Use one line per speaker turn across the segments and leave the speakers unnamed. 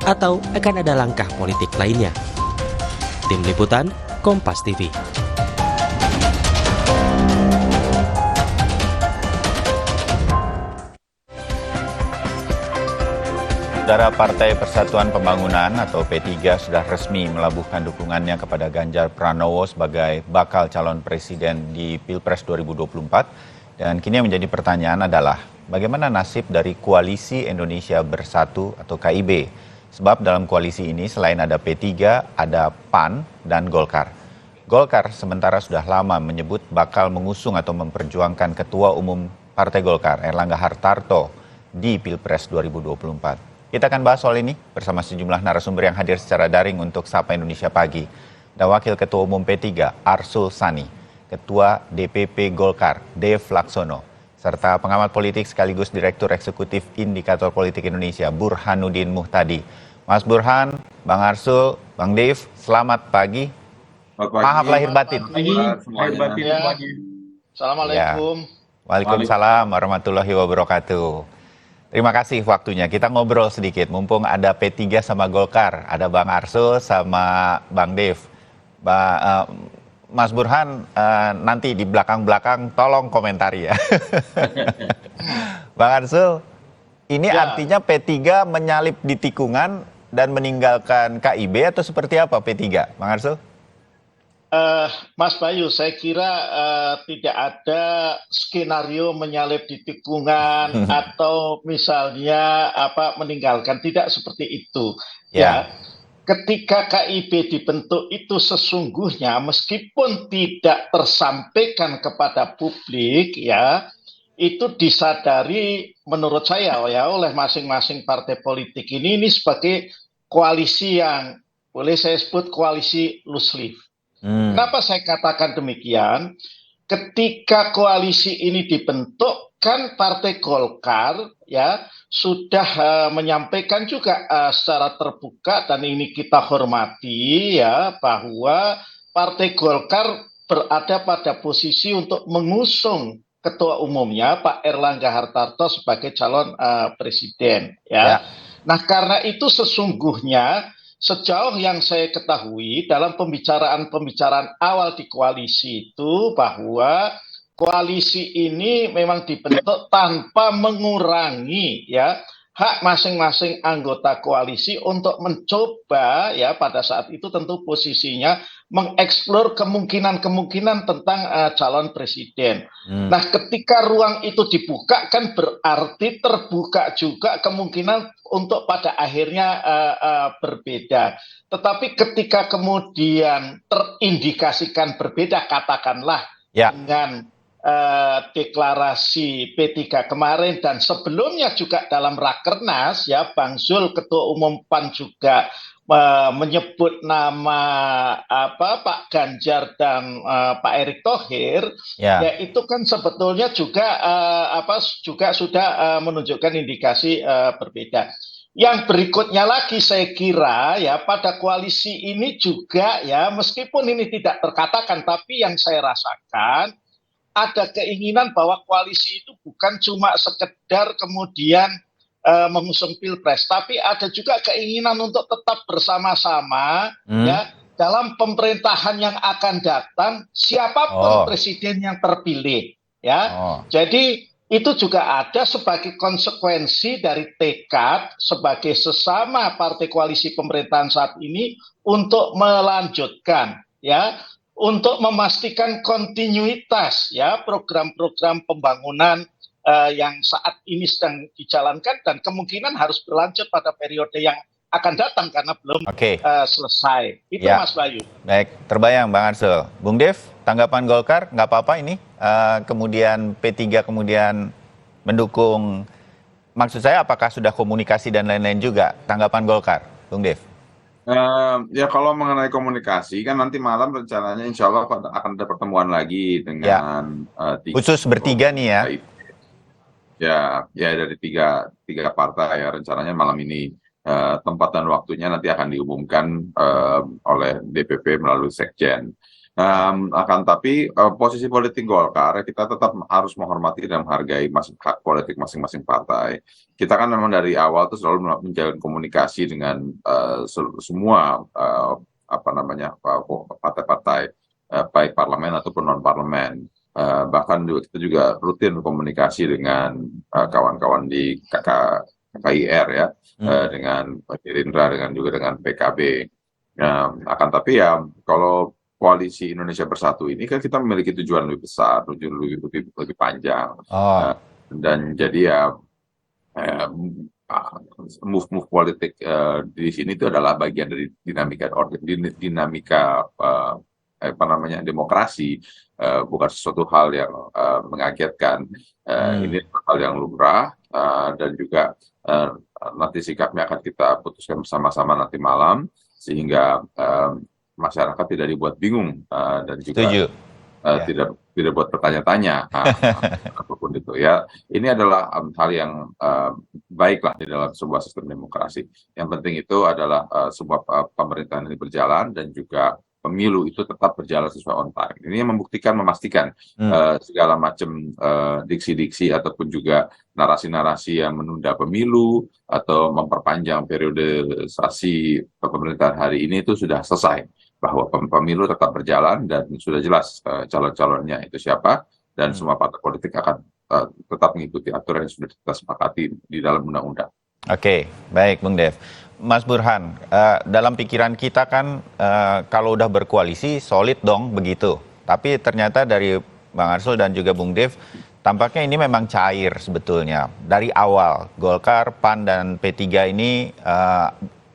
atau akan ada langkah politik lainnya? Tim Liputan, Kompas TV.
Saudara, Partai Persatuan Pembangunan atau P3 sudah resmi melabuhkan dukungannya kepada Ganjar Pranowo sebagai bakal calon presiden di Pilpres 2024. Dan kini yang menjadi pertanyaan adalah bagaimana nasib dari Koalisi Indonesia Bersatu atau KIB? Sebab dalam koalisi ini selain ada P3, ada PAN dan Golkar. Golkar sementara sudah lama menyebut bakal mengusung atau memperjuangkan Ketua Umum Partai Golkar, Erlangga Hartarto, di Pilpres 2024. Kita akan bahas soal ini bersama sejumlah narasumber yang hadir secara daring untuk Sapa Indonesia Pagi. Ada Wakil Ketua Umum P3, Arsul Sani, Ketua DPP Golkar, Dev Laksono, serta pengamat politik sekaligus Direktur Eksekutif Indikator Politik Indonesia, Burhanuddin Muhtadi. Mas Burhan, Bang Arsul, Bang Dev, selamat pagi. Maaf lahir batin.
Lahir batin semuanya. Assalamualaikum.
Ya. Waalaikumsalam warahmatullahi wabarakatuh. Terima kasih waktunya. Kita ngobrol sedikit, mumpung ada P3 sama Golkar, ada Bang Arsul sama Bang Dev. Mas Burhan, nanti di belakang-belakang tolong komentari ya. Bang Arsul, ini artinya P3 menyalip di tikungan dan meninggalkan KIB atau seperti apa P3, Bang Arsul?
Mas Bayu, saya kira tidak ada skenario menyalip di tikungan atau misalnya meninggalkan, tidak seperti itu. Ya, ketika KIB dibentuk itu sesungguhnya meskipun tidak tersampaikan kepada publik, ya, itu disadari menurut saya ya oleh masing-masing partai politik ini sebagai koalisi yang boleh saya sebut koalisi loose leaf. Kenapa saya katakan demikian? Ketika koalisi ini dibentuk, kan Partai Golkar ya sudah menyampaikan juga secara terbuka, dan ini kita hormati ya, bahwa Partai Golkar berada pada posisi untuk mengusung ketua umumnya Pak Erlangga Hartarto sebagai calon presiden ya. Nah, karena itu sesungguhnya sejauh yang saya ketahui dalam pembicaraan awal di koalisi itu bahwa koalisi ini memang dibentuk tanpa mengurangi ya hak masing-masing anggota koalisi untuk mencoba ya pada saat itu tentu posisinya mengeksplor kemungkinan-kemungkinan tentang calon presiden. Nah, ketika ruang itu dibuka kan berarti terbuka juga kemungkinan untuk pada akhirnya berbeda. Tetapi ketika kemudian terindikasikan berbeda, katakanlah dengan deklarasi P3 kemarin dan sebelumnya juga dalam Rakernas ya, Bang Zul Ketua Umum PAN juga menyebut nama Pak Ganjar dan Pak Erick Thohir, ya itu kan sebetulnya juga juga sudah menunjukkan indikasi berbeda. Yang berikutnya lagi saya kira ya pada koalisi ini juga ya meskipun ini tidak terkatakan, tapi yang saya rasakan ada keinginan bahwa koalisi itu bukan cuma sekedar kemudian mengusung pilpres, tapi ada juga keinginan untuk tetap bersama-sama ya dalam pemerintahan yang akan datang, siapapun presiden yang terpilih ya. Jadi itu juga ada sebagai konsekuensi dari tekad sebagai sesama partai koalisi pemerintahan saat ini untuk melanjutkan ya, untuk memastikan kontinuitas ya program-program pembangunan yang saat ini sedang dijalankan dan kemungkinan harus berlanjut pada periode yang akan datang karena belum selesai. Itu Mas Bayu.
Baik, terbayang Bang Arsul. Bung Dev, tanggapan Golkar nggak apa-apa ini kemudian P3 kemudian mendukung, maksud saya apakah sudah komunikasi dan lain-lain juga tanggapan Golkar, Bung Dev?
Ya kalau mengenai komunikasi kan nanti malam rencananya insya Allah akan ada pertemuan lagi dengan
khusus bertiga nih ya.
Ya dari tiga partai ya, rencananya malam ini tempat dan waktunya nanti akan diumumkan oleh DPP melalui Sekjen. Akan tapi posisi politik Golkar kita tetap harus menghormati dan menghargai hak politik masing-masing partai. Kita kan memang dari awal tuh selalu menjalin komunikasi dengan semua partai-partai baik parlemen ataupun non parlemen. Bahkan kita juga rutin komunikasi dengan kawan-kawan di KKIR ya, dengan Gerindra, juga dengan PKB. Akan tapi ya kalau Koalisi Indonesia Bersatu ini kan kita memiliki tujuan lebih besar, tujuan lebih panjang, dan jadi ya move politik di sini itu adalah bagian dari dinamika demokrasi, bukan sesuatu hal yang mengagetkan. Ini hal yang lumrah, dan juga nanti sikapnya akan kita putuskan bersama-sama nanti malam, sehingga masyarakat tidak dibuat bingung, dan juga tidak buat bertanya-tanya apapun itu ya. Ini adalah hal yang baiklah di dalam sebuah sistem demokrasi. Yang penting itu adalah sebuah pemerintahan ini berjalan dan juga pemilu itu tetap berjalan sesuai on time. Ini yang memastikan segala macam diksi-diksi ataupun juga narasi-narasi yang menunda pemilu atau memperpanjang periodisasi pemerintahan hari ini itu sudah selesai, bahwa pemilu tetap berjalan dan sudah jelas calon-calonnya itu siapa, dan semua partai politik akan tetap mengikuti aturan yang sudah kita sepakati di dalam undang-undang.
Oke, baik Bung Dev. Mas Burhan, dalam pikiran kita kan kalau udah berkoalisi solid dong begitu. Tapi ternyata dari Bang Arsul dan juga Bung Dev, tampaknya ini memang cair sebetulnya. Dari awal Golkar, PAN, dan P3 ini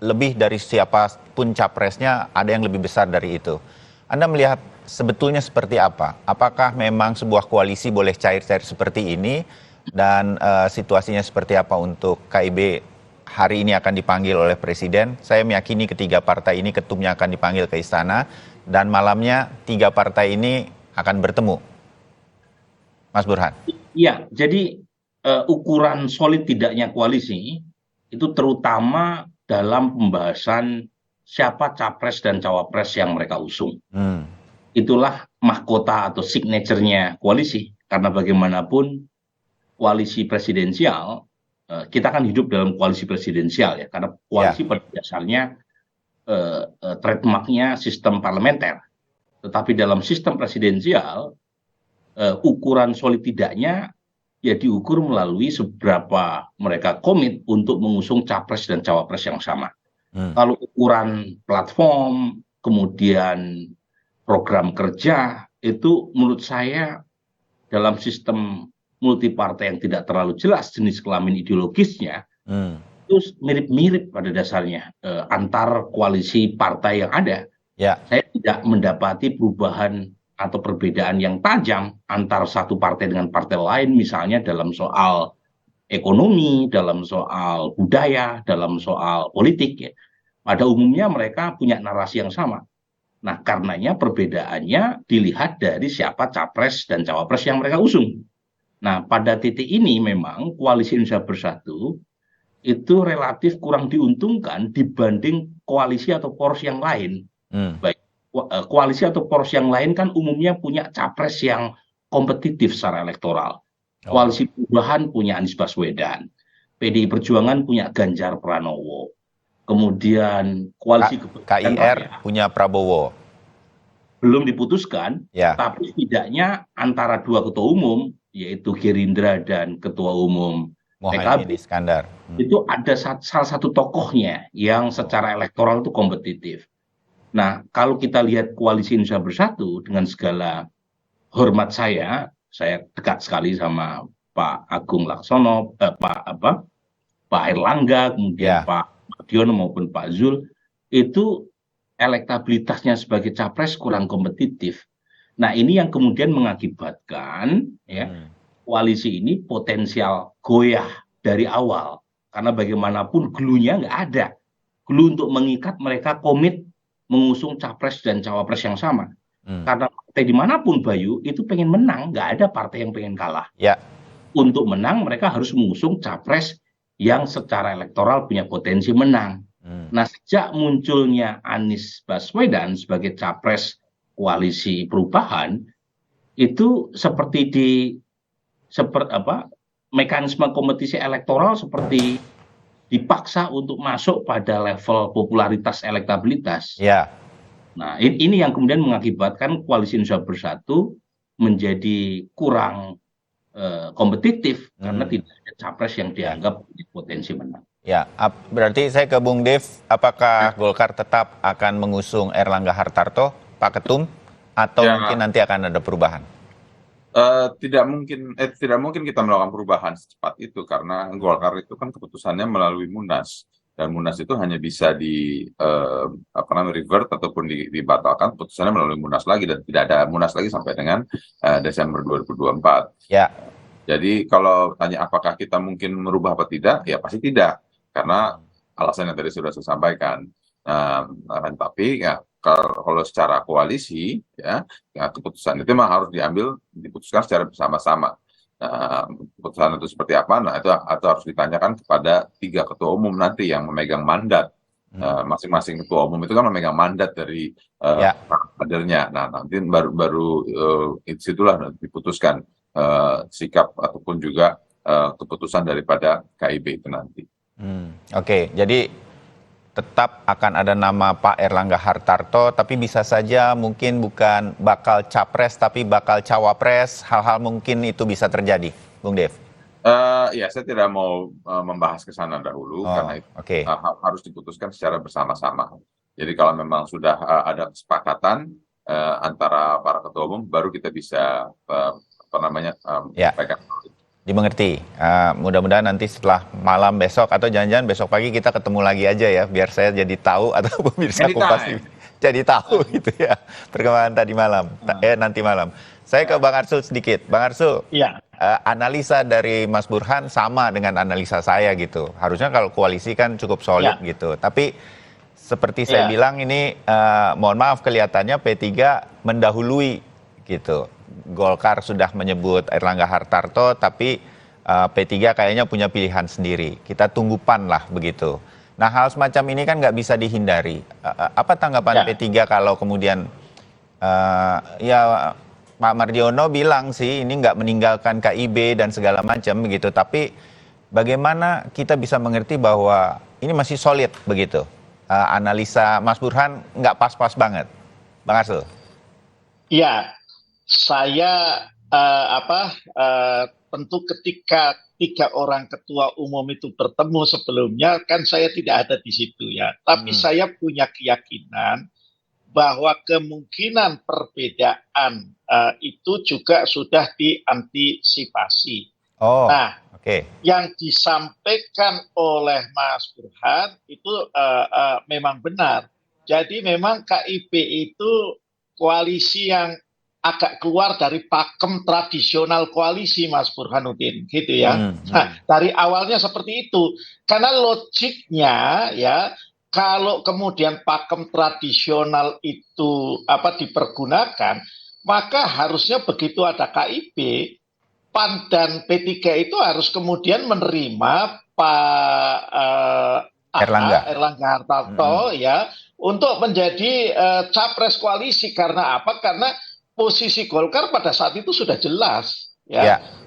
lebih dari siapapun capresnya ada yang lebih besar dari itu. Anda melihat sebetulnya seperti apa? Apakah memang sebuah koalisi boleh cair-cair seperti ini? Dan situasinya seperti apa untuk KIB hari ini akan dipanggil oleh Presiden? Saya meyakini ketiga partai ini ketumnya akan dipanggil ke istana, dan malamnya tiga partai ini akan bertemu. Mas Burhan.
Iya, jadi ukuran solid tidaknya koalisi itu terutama dalam pembahasan siapa capres dan cawapres yang mereka usung. Itulah mahkota atau signature-nya koalisi, karena bagaimanapun koalisi presidensial, kita kan hidup dalam koalisi presidensial ya, karena koalisi pada dasarnya trademarknya sistem parlementer. Tetapi dalam sistem presidensial, ukuran solid tidaknya ya diukur melalui seberapa mereka komit untuk mengusung capres dan cawapres yang sama. Kalau ukuran platform, kemudian program kerja, itu menurut saya dalam sistem multi partai yang tidak terlalu jelas jenis kelamin ideologisnya, itu mirip-mirip pada dasarnya antar koalisi partai yang ada. Saya tidak mendapati perubahan atau perbedaan yang tajam antar satu partai dengan partai lain, misalnya dalam soal ekonomi, dalam soal budaya, dalam soal politik. Ya. Pada umumnya mereka punya narasi yang sama. Nah, karenanya perbedaannya dilihat dari siapa capres dan cawapres yang mereka usung. Nah, pada titik ini memang koalisi Indonesia Bersatu itu relatif kurang diuntungkan dibanding koalisi atau poros yang lain. Baik, koalisi atau poros yang lain kan umumnya punya capres yang kompetitif secara elektoral. Koalisi Perubahan punya Anies Baswedan, PDI Perjuangan punya Ganjar Pranowo, kemudian koalisi
KIR punya Prabowo.
Belum diputuskan, tapi setidaknya antara dua ketua umum, yaitu Gerindra dan Ketua Umum PKB,
Iskandar.
Itu ada salah satu tokohnya yang secara elektoral itu kompetitif. Nah, kalau kita lihat koalisi Indonesia Bersatu, dengan segala hormat saya dekat sekali sama Pak Agung Laksono, Pak Erlangga, kemudian Pak Mardiono maupun Pak Zul, itu elektabilitasnya sebagai capres kurang kompetitif. Nah, ini yang kemudian mengakibatkan koalisi ini potensial goyah dari awal. Karena bagaimanapun glunya nggak ada. Glue untuk mengikat mereka komit mengusung capres dan cawapres yang sama. Karena partai dimanapun, Bayu, itu pengen menang. Nggak ada partai yang pengen kalah. Untuk menang, mereka harus mengusung capres yang secara elektoral punya potensi menang. Nah, sejak munculnya Anies Baswedan sebagai capres koalisi perubahan itu mekanisme kompetisi elektoral seperti dipaksa untuk masuk pada level popularitas elektabilitas.
Ya.
Nah, ini yang kemudian mengakibatkan koalisi Indonesia Bersatu menjadi kurang kompetitif karena tidak ada capres yang dianggap potensi menang.
Ya, berarti saya ke Bung Dev, apakah Golkar tetap akan mengusung Erlangga Hartarto, Pak Ketum, atau mungkin nanti akan ada perubahan?
Tidak mungkin kita melakukan perubahan secepat itu karena Golkar itu kan keputusannya melalui Munas, dan Munas itu hanya bisa revert ataupun dibatalkan keputusannya melalui Munas lagi, dan tidak ada Munas lagi sampai dengan Desember 2024.
Ya.
Jadi kalau tanya apakah kita mungkin merubah apa tidak, ya pasti tidak, karena alasan yang tadi sudah saya sampaikan. Tapi ya kalau secara koalisi ya keputusan itu memang harus diputuskan secara bersama-sama. Keputusan itu seperti apa? Nah, itu harus ditanyakan kepada 3 ketua umum nanti yang memegang mandat. Masing-masing ketua umum itu kan memegang mandat dari kadernya. Nah, nanti baru situlah diputuskan sikap ataupun juga keputusan daripada KIB itu nanti.
Oke, jadi tetap akan ada nama Pak Erlangga Hartarto, tapi bisa saja mungkin bukan bakal capres, tapi bakal cawapres. Hal-hal mungkin itu bisa terjadi, Bung Dev.
Ya, saya tidak mau membahas ke sana dahulu, karena itu harus diputuskan secara bersama-sama. Jadi kalau memang sudah ada kesepakatan antara para ketua umum, baru kita bisa
dimengerti. Mudah-mudahan nanti setelah malam besok atau jangan-jangan besok pagi kita ketemu lagi aja ya, biar saya jadi tahu atau pemirsa Kompas TV jadi tahu gitu ya perkembangan nanti malam. Saya ke Bang Arsul sedikit. Bang Arsul, analisa dari Mas Burhan sama dengan analisa saya gitu. Harusnya kalau koalisi kan cukup solid gitu. Tapi seperti saya bilang ini, mohon maaf kelihatannya P3 mendahului gitu. Golkar sudah menyebut Erlangga Hartarto, tapi P3 kayaknya punya pilihan sendiri. Kita tunggu PAN lah begitu. Nah, hal semacam ini kan nggak bisa dihindari. Apa tanggapan P3 kalau kemudian Pak Mardiono bilang sih ini nggak meninggalkan KIB dan segala macam begitu. Tapi bagaimana kita bisa mengerti bahwa ini masih solid begitu? Analisa Mas Burhan nggak pas-pas banget, Bang Arsul.
Iya. Saya tentu ketika 3 orang ketua umum itu bertemu sebelumnya kan saya tidak ada di situ ya. Tapi saya punya keyakinan bahwa kemungkinan perbedaan itu juga sudah diantisipasi. Yang disampaikan oleh Mas Burhan itu memang benar. Jadi memang KIB itu koalisi yang agak keluar dari pakem tradisional koalisi, Mas Burhanuddin, gitu ya. Nah, dari awalnya seperti itu. Karena logiknya ya, kalau kemudian pakem tradisional itu dipergunakan, maka harusnya begitu ada KIB, PAN dan P3 itu harus kemudian menerima Pak Erlangga Hartarto ya untuk menjadi capres koalisi. Karena apa? Karena posisi Golkar pada saat itu sudah jelas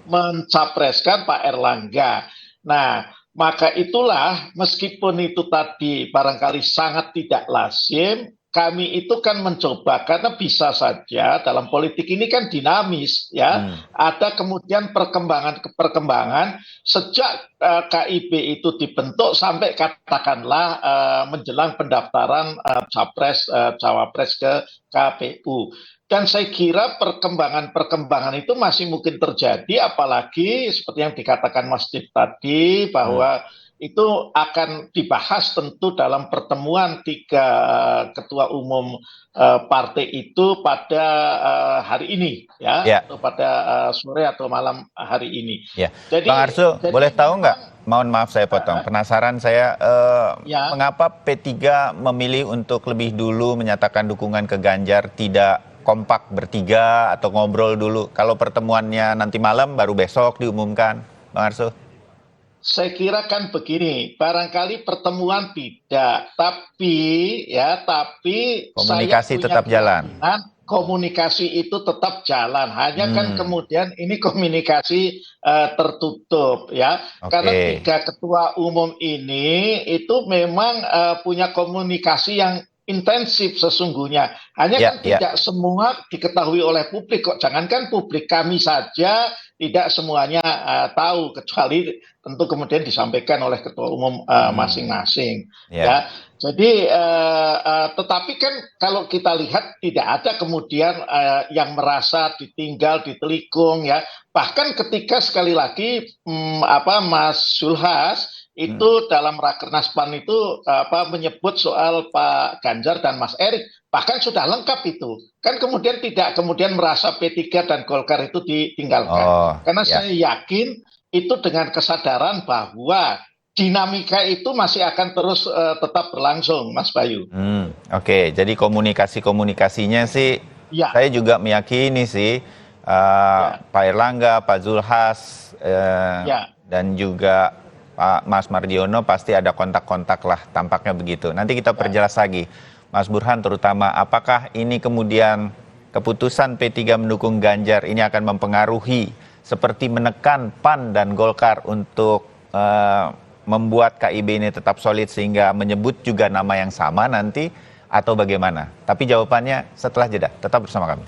mencapreskan Pak Erlangga. Nah, maka itulah meskipun itu tadi barangkali sangat tidak lazim, kami itu kan mencoba karena bisa saja dalam politik ini kan dinamis ya. Ada kemudian perkembangan sejak KIB itu dibentuk sampai katakanlah menjelang pendaftaran capres cawapres ke KPU. Dan saya kira perkembangan itu masih mungkin terjadi, apalagi seperti yang dikatakan Mas Dev tadi, bahwa itu akan dibahas tentu dalam pertemuan 3 ketua umum partai itu pada hari ini, atau pada sore atau malam hari ini.
Jadi, Bang Arsul, boleh tahu nggak? Mohon maaf saya potong. Penasaran saya, mengapa P3 memilih untuk lebih dulu menyatakan dukungan ke Ganjar, tidak kompak bertiga atau ngobrol dulu? Kalau pertemuannya nanti malam baru besok diumumkan, Bang Arsul?
Saya kira kan begini, barangkali pertemuan tidak, tapi
komunikasi tetap jalan.
komunikasi itu tetap jalan. Hanya kan kemudian ini komunikasi tertutup ya. Karena tiga ketua umum ini itu memang punya komunikasi yang intensif sesungguhnya. Hanya kan tidak semua diketahui oleh publik kok. Jangankan publik, kami saja tidak semuanya tahu, kecuali tentu kemudian disampaikan oleh ketua umum masing-masing. Ya. Jadi, tetapi kan kalau kita lihat tidak ada kemudian yang merasa ditinggal, ditelikung ya. Bahkan ketika sekali lagi Mas Zulhas itu dalam Rakernas PAN itu menyebut soal Pak Ganjar dan Mas Erik, bahkan sudah lengkap itu. Kan kemudian tidak kemudian merasa P3 dan Golkar itu ditinggalkan. Karena saya yakin itu dengan kesadaran bahwa dinamika itu masih akan terus tetap berlangsung, Mas Bayu.
Oke, jadi komunikasinya sih, saya juga meyakini sih Pak Erlangga, Pak Zulhas, dan juga Pak Mas Mardiono pasti ada kontak-kontak lah, tampaknya begitu. Nanti kita perjelas lagi, Mas Burhan terutama, apakah ini kemudian keputusan P3 mendukung Ganjar ini akan mempengaruhi seperti menekan PAN dan Golkar untuk membuat KIB ini tetap solid sehingga menyebut juga nama yang sama nanti, atau bagaimana? Tapi jawabannya setelah jeda. Tetap bersama kami.